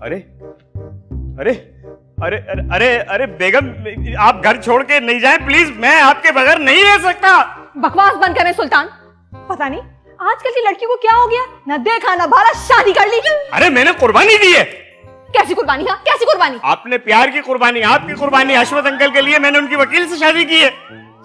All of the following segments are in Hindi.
अरे अरे अरे अरे अरे अरे बेगम, आप घर छोड़ के नहीं जाएं प्लीज, मैं आपके बगैर नहीं रह सकता। बकवास बंद करें सुल्तान। पता नहीं आजकल की लड़की को क्या हो गया, ना देखा ना भाला, शादी कर ली। अरे मैंने कुर्बानी दी है। कैसी कुर्बानी? हाँ कैसी कुर्बानी? आपने प्यार की कुर्बानी, आपकी कुर्बानी, हशमत अंकल के लिए मैंने उनकी वकील से शादी की है।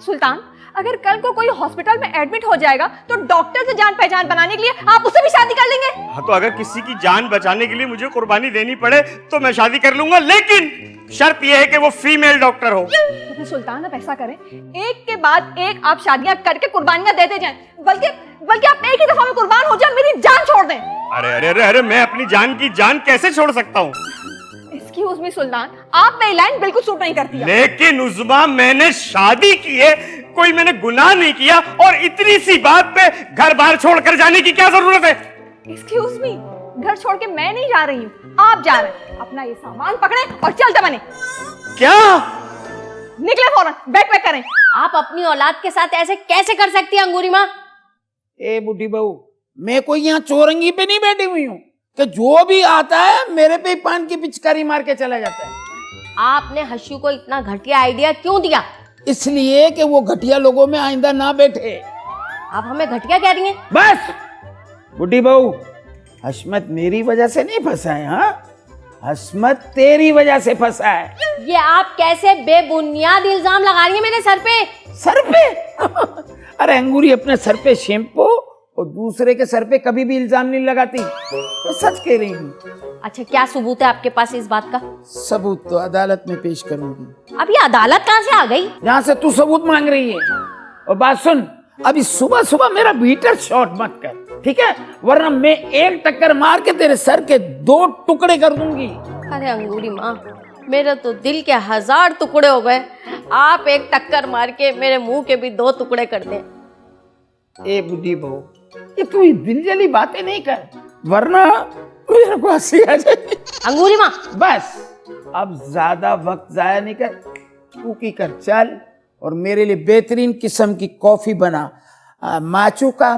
सुल्तान, अगर कल को कोई हॉस्पिटल में एडमिट हो जाएगा तो डॉक्टर से जान पहचान बनाने के लिए आप उससे भी शादी कर लेंगे? हाँ, तो अगर किसी की जान बचाने के लिए मुझे कुर्बानी देनी पड़े तो मैं शादी कर लूंगा, लेकिन शर्त यह है कि वो फीमेल डॉक्टर हो। तो सुल्तान आप ऐसा करें, एक के बाद एक आप शादियां करके कुर्बानियां देते जाएं, बल्कि आप एक ही दफा में कुर्बान हो जाए, मेरी जान छोड़ दें। अरे अरे अरे अरे, मैं अपनी जान की जान कैसे छोड़ सकता हूँ? एक्सक्यूज मी सुल्तान, आप मेरी लाइन बिल्कुल सूट नहीं करती है। लेकिन उज़्मा, मैंने शादी की है, कोई मैंने गुनाह नहीं किया, और इतनी सी बात पे घर बार छोड़कर जाने की क्या जरूरत है? एक्सक्यूज मी, घर छोड़ के मैं नहीं जा रही हूँ, आप जा रहे हैं। अपना ये सामान पकड़े और चलते बने। क्या? निकले फौरन, बैग पैक करें। आप अपनी औलाद के साथ ऐसे कैसे कर सकती है अंगूरी माँ? ए बुढ़ी बहू, मैं कोई यहाँ चौरंगी पे नहीं बैठी हुई हूँ कि जो भी आता है मेरे पे ही पान की पिचकारी मार के चला जाता है। आपने हशू को इतना घटिया आइडिया क्यों दिया? इसलिए कि वो घटिया लोगों में आइंदा ना बैठे। आप हमें घटिया कह रही हैं? बस बुढ़ी बहू, हशमत मेरी वजह से नहीं फंसा है, हाँ, हशमत तेरी वजह से फंसा है। ये आप कैसे बेबुनियाद इल्जाम लगा रही हैं मेरे सर पे? सर पे? अरे अंगूरी, अपने सर पे शैम्पू और दूसरे के सर पे कभी भी इल्जाम नहीं लगाती, तो सच कह रही हूँ। अच्छा, क्या सबूत है आपके पास इस बात का? सबूत तो अदालत में पेश करूंगी। अब ये अदालत कहाँ से आ गई? जहाँ से तू सबूत मांग रही है। और बात सुन, अभी सुबह सुबह मेरा बीटर शॉट मत कर, ठीक है, वरना मैं एक टक्कर मार के तेरे सर के 2 टुकड़े कर दूंगी। अरे अंगूरी माँ, मेरे तो दिल के 1000 टुकड़े हो गए, आप एक टक्कर मार के मेरे मुंह के भी 2 टुकड़े कर दें। ए बुढ़ी बहू, ये तू दिल जली बातें नहीं कर, वरना मेरे को हंसी आ जाएगी। अंगूरी माँ, बस अब ज्यादा वक्त जाया नहीं कर, तू की कर चल और मेरे लिए बेहतरीन किस्म की कॉफी बना। माचू का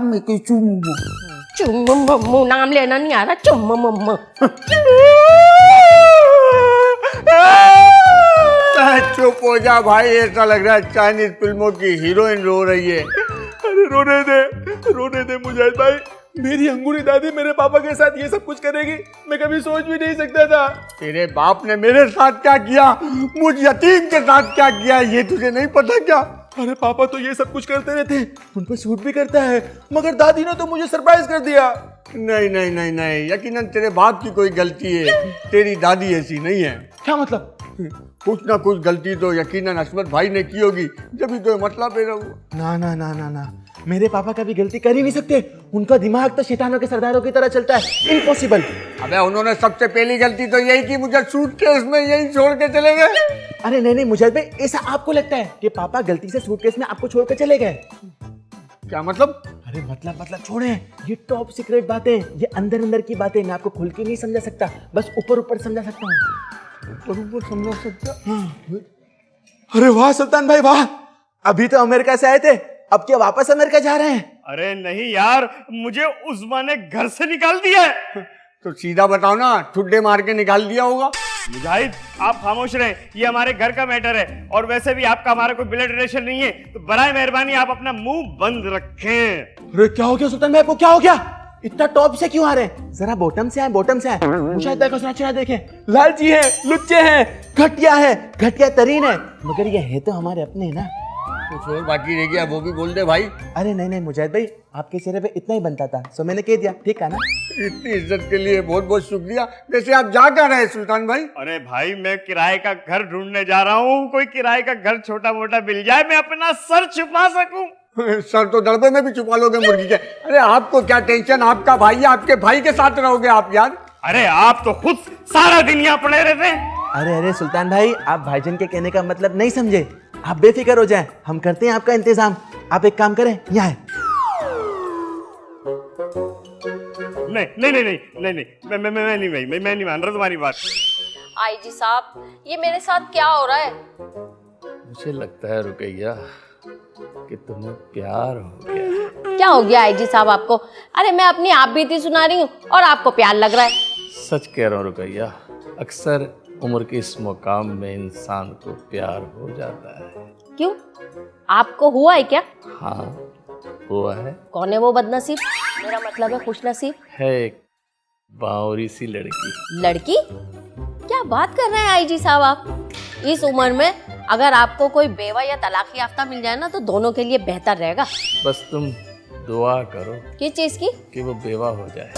चुम्मू नाम लेना नहीं आ रहा, चुम्मू। चुप हो जा भाई, ऐसा लग रहा है चाइनीज फिल्मों की हीरोइन रो रही है। अरे रोने दे मुजाहिद भाई, मेरी अंगूरी दादी मेरे पापा के साथ ये सब कुछ करेगी, मैं कभी सोच भी नहीं सकता था। तेरे बाप ने मेरे साथ क्या किया, मुझ यतीम के साथ क्या किया, ये तुझे नहीं पता क्या? अरे पापा तो ये सब कुछ करते रहते, उन पर सूट भी करता है, मगर दादी ने तो मुझे सरप्राइज कर दिया। नहीं नहीं नहीं नहीं, यकीनन तेरे बाप की कोई गलती है, तेरी दादी ऐसी नहीं है। क्या मतलब? कुछ ना कुछ गलती तो यकीनन हशमत भाई ने की होगी, जब भी कोई मतलब पे रहूं। ना ना ना ना ना, मेरे पापा कभी गलती कर ही नहीं सकते, उनका दिमाग तो शैतानों के सरदारों की तरह चलता है, इम्पॉसिबल। अबे उन्होंने सबसे पहली गलती तो यही की, मुझे सूटकेस में यही छोड़ के चले गए। अरे नहीं मुजाहिद भाई, ऐसा आपको लगता है कि पापा गलती से सूटकेस में आपको छोड़ कर चले गए? क्या मतलब? अरे मतलब छोड़े, ये टॉप सीक्रेट बातें, ये अंदर की बातें, मैं आपको खुल के नहीं समझा सकता, बस ऊपर समझा सकता हूँ। ऊपर समझा सकता? अरे वाह सुल्तान भाई वाह, अभी तो अमेरिका से आए थे, अब क्या वापस अमेरिका जा रहे हैं? अरे नहीं यार, मुझे उज़्मा ने घर से निकाल दिया है। तो सीधा बताओ ना, ठुड्डे मार के निकाल दिया होगा। मुजाहिद, आप खामोश रहें, ये हमारे घर का मैटर है, और वैसे भी आपका हमारा कोई ब्लड रिलेशन नहीं है, तो बराए मेहरबानी आप अपना मुंह बंद रखें। अरे क्या हो गया सुल्तान भाई, आपको क्या हो गया? इतना टॉप से क्यों आ रहे हैं? जरा बॉटम से आए। मुशाहिद भाई का सुना देखें, लालची है, लुच्चे हैं, घटिया तरीन है, मगर ये है तो हमारे अपने ना। कुछ और बाकी रह गया वो भी बोल दे भाई। अरे नहीं मुजाहिद भाई, आपके चेहरे पे इतना ही बनता था, सो मैंने कह दिया, ठीक है ना? इतनी इज्जत के लिए बहुत बहुत शुक्रिया। वैसे आप जा कर रहे हैं सुल्तान भाई? अरे भाई, मैं किराए का घर ढूंढने जा रहा हूँ, कोई किराए का घर छोटा मोटा मिल जाए, मैं अपना सर छुपा सकूं। सर तो दड़बे में भी छुपा लोगे मुर्गी के। अरे आपको क्या टेंशन, आपका भाई है, आपके भाई के साथ रहोगे आप यार। अरे आप तो खुद सारा दिन यहाँ पड़े रहते हैं। अरे सुल्तान भाई, आप भाईजान के कहने का मतलब नहीं समझे, आप बेफिक्र हो जाएं, हम करते हैं आपका इंतजाम। आप एक काम करें, यहाँ नहीं, मैं नहीं मान रहा तुम्हारी बात। आईजी साहब, ये मेरे साथ क्या हो रहा है? मुझे लगता है रुकैया, कि तुम्हें प्यार हो गया। क्या हो गया आईजी साहब आपको? अरे मैं अपनी आप बीती सुना रही हूँ और आपको प्यार लग रहा है। सच कह रहा हूँ रुकैया, अक्सर उम्र के इस मुकाम में इंसान को प्यार हो जाता है। क्यों, आपको हुआ है क्या? हाँ हुआ है। कौन है वो बदनसीब? मेरा मतलब है खुश नसीब। है एक बावरी सी लड़की। लड़की? क्या बात कर रहे हैं आईजी साहब आप? इस उम्र में अगर आपको कोई बेवा या तलाक याफ्ता मिल जाए ना तो दोनों के लिए बेहतर रहेगा। बस तुम दुआ करो किस चीज की? कि वो बेवा हो जाए,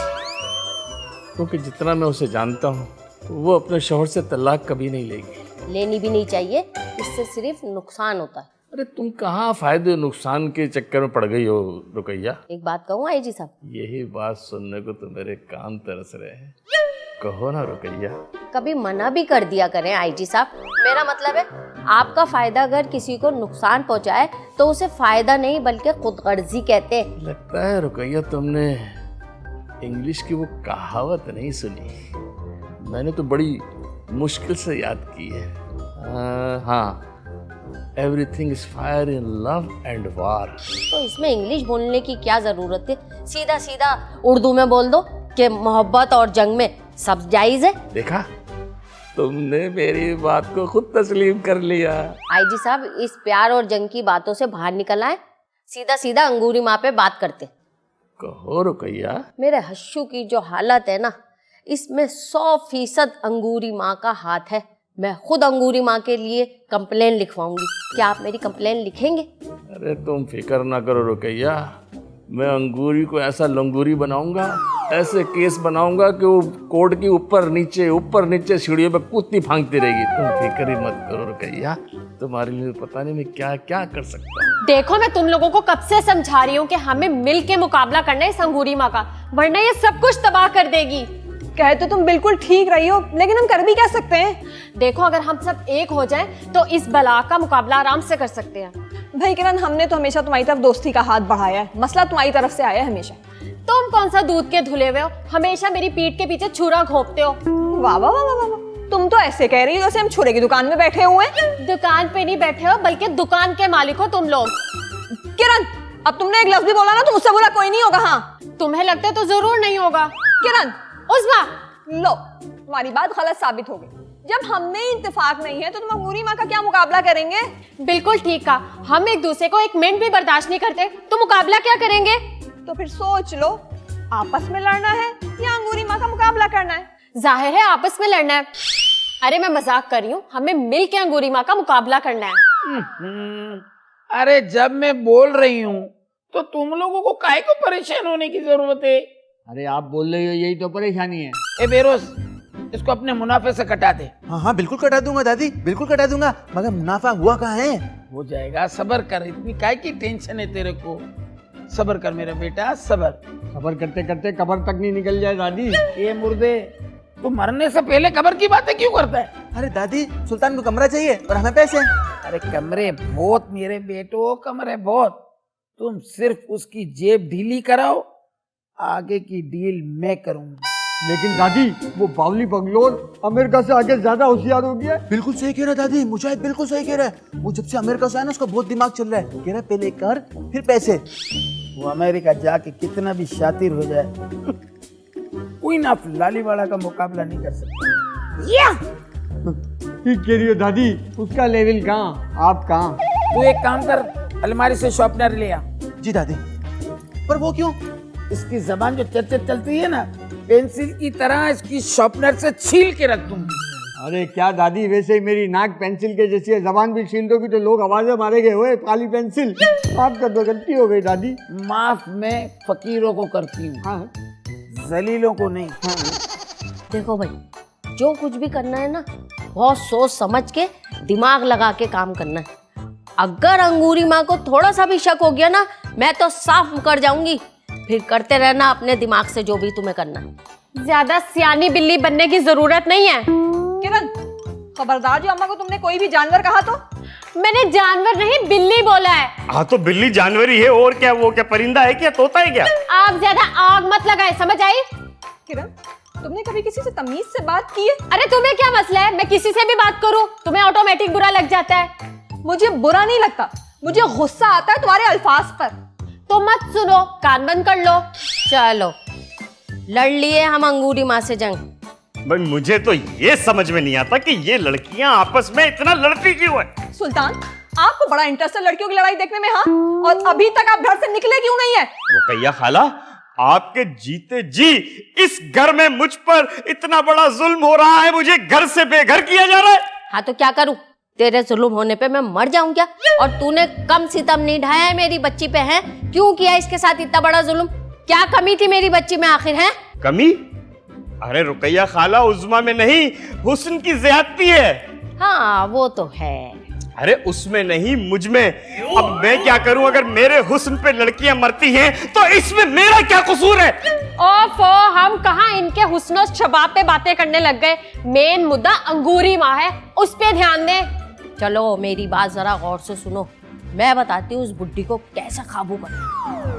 क्योंकि जितना मैं उसे जानता हूँ वो अपने शौहर से तलाक कभी नहीं लेगी। लेनी भी नहीं चाहिए, इससे सिर्फ नुकसान होता है। अरे तुम कहाँ फायदे नुकसान के चक्कर में पड़ गई हो रुकैया? एक बात कहूँ आईजी साहब, यही बात सुनने को तो मेरे कान तरस रहे हैं। कहो ना रुकैया। कभी मना भी कर दिया करें आईजी साहब। मेरा मतलब है आपका फायदा अगर किसी को नुकसान पहुंचाए तो उसे फायदा नहीं बल्कि खुदगर्जी कहते हैं। लगता है रुकैया तुमने इंग्लिश की वो कहावत नहीं सुनी। मैंने तो बड़ी मुश्किल से याद की है। हाँ, everything is fire in love and वार। तो इसमें इंग्लिश बोलने की क्या जरूरत है? सीधा सीधा उर्दू में बोल दो कि मोहब्बत और जंग में सब जायज है। देखा, तुमने मेरी बात को खुद तस्लीम कर लिया। आईजी साहब, इस प्यार और जंग की बातों से बाहर निकल आए, सीधा सीधा अंगूरी माँ पे बात करते। कहो रुकैया। मेरे हश्शू की जो हालत है ना, इसमें 100% अंगूरी माँ का हाथ है। मैं खुद अंगूरी माँ के लिए कंप्लेन लिखवाऊंगी। क्या आप मेरी कंप्लेन लिखेंगे? अरे तुम फिक्र ना करो रुकैया, मैं अंगूरी को ऐसा लंगूरी बनाऊंगा, ऐसे केस बनाऊंगा कि वो कोर्ट की ऊपर नीचे सीढ़ियों पे कूदती फांगती रहेगी। तुम फिक्र ही मत करो रुकैया, तुम्हारे लिए पता नहीं मैं क्या क्या कर सकता हूँ। देखो, मैं तुम लोगों को कब से समझा रही हूँ कि हमें मिल के मुकाबला करना है इस अंगूरी माँ का, वरना ये सब कुछ तबाह कर देगी। कहे तो तुम बिल्कुल ठीक रही हो, लेकिन हम कर भी क्या सकते हैं? देखो, अगर हम सब एक हो जाएं तो इस बला का मुकाबला आराम से कर सकते हैं। भाई किरण, हमने तो हमेशा तुम्हारी तरफ दोस्ती का हाथ बढ़ाया है, मसला तुम्हारी तरफ से आया है हमेशा। तुम कौन सा दूध के धुले हुए हो, हमेशा मेरी पीठ के पीछे छुरा घोंपते हो। वाह वाह वाह वाह, तुम तो ऐसे कह रही हो जैसे हम छुरे की दुकान में बैठे हुए हैं। दुकान पे नहीं बैठे हो, बल्कि दुकान के मालिक हो तुम लोग। किरण, अब तुमने एक लफ्ज भी बोला ना तो मुझसे बुरा कोई नहीं होगा। हाँ, तुम्हें लगता है तो जरूर नहीं होगा। किरण, उस्मा, लो, तुम्हारी बात गलत साबित हो गई। जब हमने इत्तेफाक नहीं है तो तुम अंगूरी माँ का क्या मुकाबला करेंगे? बिल्कुल ठीक कहा, हम एक दूसरे को एक मिनट भी बर्दाश्त नहीं करते, तो मुकाबला क्या करेंगे? तो फिर सोच लो, आपस में लड़ना है या अंगूरी माँ का मुकाबला करना है? जाहिर है आपस में लड़ना है। अरे मैं मजाक कर रही हूँ, हमें मिल के अंगूरी माँ का मुकाबला करना है। अरे जब मैं बोल रही हूँ तो तुम लोगों को काहे को परेशान होने की जरूरत है? अरे आप बोल रहे हो, यही तो परेशानी है। ए बेरोज, इसको अपने मुनाफे से कटा दे। हाँ हाँ बिल्कुल कटा दूंगा दादी, बिल्कुल कटा दूंगा, मगर मुनाफा हुआ कहाँ है? हो जाएगा, सबर कर। इतनी काहे की टेंशन है तेरे को? सबर कर मेरा बेटा, सबर। सबर करते करते कब्र तक नहीं निकल जाए दादी। ये मुर्दे, तू मरने से पहले कब्र की बातें क्यों करता है? अरे दादी, सुल्तान को कमरा चाहिए और हमें पैसे। अरे कमरे बहुत मेरे बेटो, कमरे बहुत। तुम सिर्फ उसकी जेब ढीली कराओ, आगे की डील मैं करूंगा। लेकिन दादी, वो बावली बंगलोर अमेरिका से आगे ज्यादा होशियार हो गया है। बिल्कुल सही कह रहा है दादी, मुजाहिद बिल्कुल सही कह रहा है। वो जब से अमेरिका से आया ना, उसका बहुत दिमाग चल रहा है। कह रहा है पहले कर फिर पैसे। वो अमेरिका जाके कितना भी शातिर हो जाए, कोई ना लालीवाला का मुकाबला नहीं कर सकता। या ठीक कह रही हो दादी, उसका लेवल कहाँ, आप कहाँ। तू एक काम कर, अलमारी से शॉर्पनर ले आ। जी दादी। पर वो क्यों? इसकी जबान जो चलती है ना, पेंसिल की तरह इसकी शॉर्पनर से छील के रख दूंगी। अरे क्या दादी, वैसे ही मेरी नाक पेंसिल के जैसी है, जबान भी छील दोगी तो लोग आवाजें मारेंगे, ओए काली पेंसिल। आपका तो गलती हो गई दादी। माफ मैं फकीरों को करती हूँ, हाँ, जलीलों को नहीं। देखो भाई, जो कुछ भी करना है ना, बहुत सोच समझ के दिमाग लगा के काम करना है। अगर अंगूरी माँ को थोड़ा सा भी शक हो गया ना, मैं तो साफ मुकर जाऊंगी। फिर करते रहना अपने दिमाग से जो भी तुम्हें करना है। ज्यादा सियानी बिल्ली बनने की जरूरत नहीं है। किरण, खबरदार, जो अम्मा को तुमने कोई भी जानवर कहा तो? मैंने जानवर नहीं, बिल्ली बोला है। हाँ तो बिल्ली जानवर ही है, और क्या? वो क्या परिंदा है क्या, तोता है क्या? आप ज्यादा आग मत लगाए, समझ आई? किरण, तुमने कभी किसी से तमीज से बात की है? अरे तुम्हें क्या मसला है, मैं किसी से भी बात करूं तुम्हें ऑटोमेटिक बुरा लग जाता है। मुझे बुरा नहीं लगता, मुझे गुस्सा आता है तुम्हारे अल्फाज पर। तो मत सुनो, कान बंद कर लो। चलो लड़ लिए हम अंगूरी माँ से जंग। भाई मुझे तो ये समझ में नहीं आता कि ये लड़कियां आपस में इतना लड़ती क्यों है। सुल्तान, आपको बड़ा इंटरेस्ट है लड़कियों की लड़ाई देखने में, हाँ? और अभी तक आप घर से निकले क्यों नहीं है? रुकैया खाला, आपके जीते जी इस घर में मुझ पर इतना बड़ा जुल्म हो रहा है, मुझे घर से बेघर किया जा रहा है। हाँ तो क्या करूं, तेरे जुल्म होने पे मैं मर जाऊं क्या? और तूने कम सितम नहीं ढाया है मेरी बच्ची पे, है? क्यों किया इसके साथ इतना बड़ा जुल्म? क्या कमी थी मेरी बच्ची में आखिर, है? कमी? अरे रुकैया खाला, उज़्मा में नहीं, हुस्न की ज्यादती है। हाँ वो तो है। अरे उसमें नहीं, मुझ में। अब मैं क्या करूं, अगर मेरे हुस्न पे लड़कियां मरती हैं तो इसमें मेरा क्या कसूर है? ओफो, हम कहाँ इनके हुस्न शबाब पे बातें करने लग गए। मेन मुद्दा अंगूरी माँ है, उस पे ध्यान दें। चलो मेरी बात जरा गौर से सुनो, मैं बताती हूँ उस बुड्ढी को कैसे काबू करना।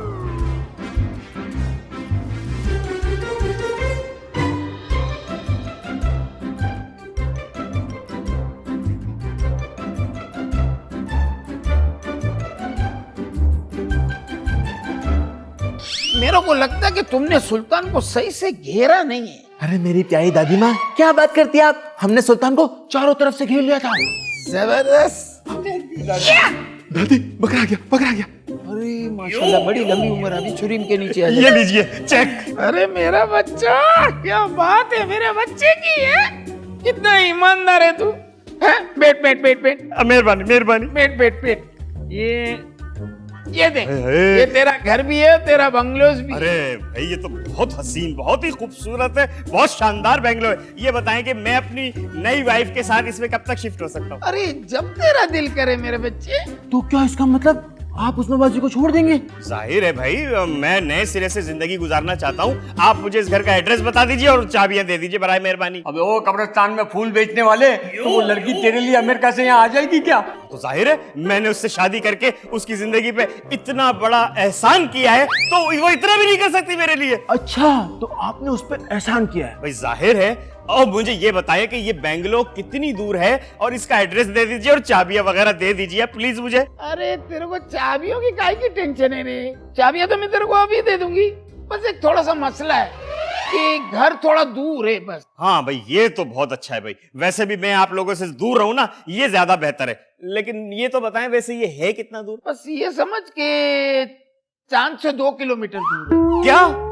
मेरे को लगता है कि तुमने सुल्तान को सही से घेरा नहीं है। अरे मेरी प्यारी दादी माँ, क्या बात करती है आप? हमने सुल्तान को चारों तरफ से घेर लिया था। जबरदस्त। दादी बकरा गया, बकरा गया। अरे माशाल्लाह, बड़ी लंबी उम्र, अभी छुरी के नीचे आ ये जाए। लीजिए चेक। अरे मेरा बच्चा, क्या बात है मेरे बच्चे की, है? कितना ईमानदार है तू, है? बैठ बैठ बैठ बैठ मेहरबानी मेहरबानी। बैठ बैठ बैठ। ये देख, हे। ये तेरा घर भी है, तेरा बंगलोज भी। अरे भाई ये तो बहुत हसीन, बहुत ही खूबसूरत है, बहुत शानदार बंगलो है। ये बताएं कि मैं अपनी नई वाइफ के साथ इसमें कब तक शिफ्ट हो सकता हूँ? अरे जब तेरा दिल करे मेरे बच्चे। तो क्या इसका मतलब आप उस नवाजी को छोड़ देंगे? जाहिर है भाई, मैं नए सिरे से जिंदगी गुजारना चाहता हूँ। आप मुझे इस घर का एड्रेस बता दीजिए और चाबियां दे दीजिए, बराए मेहरबानी। अबे ओ कब्रिस्तान में फूल बेचने वाले, तो वो लड़की तेरे लिए अमेरिका से यहाँ आ जाएगी क्या? तो जाहिर है, मैंने उससे शादी करके उसकी जिंदगी पे इतना बड़ा एहसान किया है, तो वो इतना भी नहीं कर सकती मेरे लिए। अच्छा, तो आपने उस पर एहसान किया है? भाई जाहिर है। और मुझे ये बताइए कि ये बेंगलो कितनी दूर है, और इसका एड्रेस दे दीजिए और चाबियां वगैरह दे दीजिए प्लीज मुझे। अरे तेरे को चाबियों की काहे की टेंशन है रे? चाबियां तो मैं तेरे को अभी दे दूंगी। बस एक थोड़ा सा मसला है कि घर थोड़ा दूर है बस। हाँ भाई, ये तो बहुत अच्छा है भाई। वैसे भी मैं आप लोगों से दूर रहूं ना, ये ज्यादा बेहतर है। लेकिन ये तो बताएं, वैसे ये है कितना दूर? बस ये समझ के चांद से 2 किलोमीटर दूर है। क्या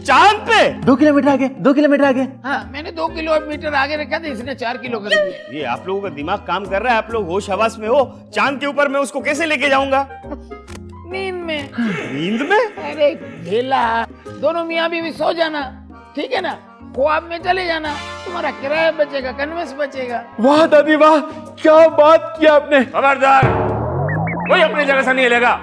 चांद पे? 2 किलोमीटर आगे, 2 किलोमीटर आगे। हाँ, मैंने 2 किलोमीटर आगे रखा था, इसने 4 किलो कर दिया। ये आप लोगों का दिमाग काम कर रहा है, आप लोग होश हवास में हो। चांद के ऊपर मैं उसको कैसे लेके जाऊंगा? नींद में। नींद में? अरे भेला, दोनों मियाँ बीवी सो जाना, ठीक है ना? ख्वाब में चले जाना, तुम्हारा किराया बचेगा, कन्वेंस बचेगा। वाह दादी वाह, क्या बात किया आपने। खबरदार, कोई अपनी जगह से नहीं हिलेगा।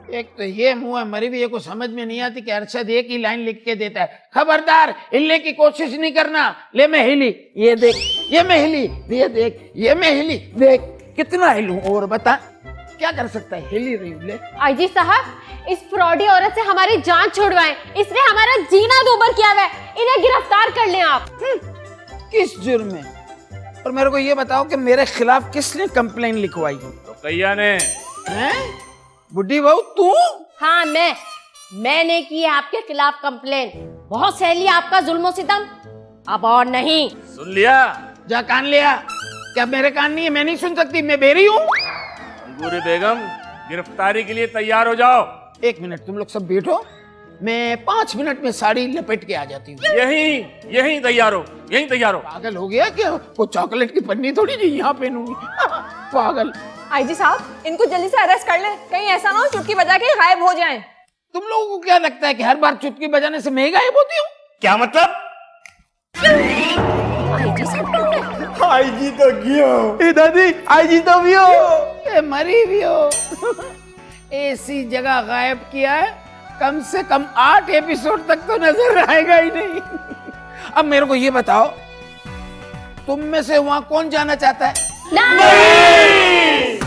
एक तो ये मुंह है मरी हुई, को समझ में नहीं आती कि अरशद एक ही लाइन लिख के देता है, खबरदार हिलने की कोशिश नहीं करना। ले मैं हिली, ये देख, ये मैं हिली, ये देख, ये मैं हिली, देख कितना हिलूं, और बता क्या कर सकता है? हिली रही हूं। ले आईजी साहब, इस फ्रॉडी औरत से हमारी जान छुड़वाएं। इसने हमारा जीना दूभर किया हुआ है। इन्हें गिरफ्तार कर लें आप। किस जुर्म में? और मेरे को ये बताओ कि मेरे खिलाफ किसने कंप्लेन लिखवाई? रुकैया ने। हैं? बुड्ढी बहू तू? हाँ मैंने की है आपके खिलाफ कंप्लेन। बहुत सहली आपका जुल्म सितम, अब और नहीं। सुन लिया? जा कान लिया। क्या मेरे कान नहीं है? मैं नहीं सुन सकती, मैं बेरी हूँ। अंगूरी बेगम, गिरफ्तारी के लिए तैयार हो जाओ। 1 मिनट तुम लोग सब बैठो, मैं 5 मिनट में साड़ी लपेट के आ जाती हूँ। यहीं तैयार हो, यहीं तैयार हो। पागल हो गया क्या? वो चॉकलेट की पन्नी थोड़ी जी यहाँ पहनूंगी। पागल। आईजी साहब, इनको जल्दी से अरेस्ट कर लें, कहीं ऐसा ना हो चुटकी बजा के गायब हो जाएं। तुम लोगों को क्या लगता है कि हर बार चुटकी बजाने से मैं गायब होती हूँ? क्या मतलब? आईजी तो क्यों? दादी आईजी तो भी हो। ए, मरी भी हो। ऐसी जगह गायब किया है, कम से कम 8 एपिसोड तक तो नजर आएगा ही नहीं। अब मेरे को ये बताओ, तुम में से वहां कौन जाना चाहता है? नहीं।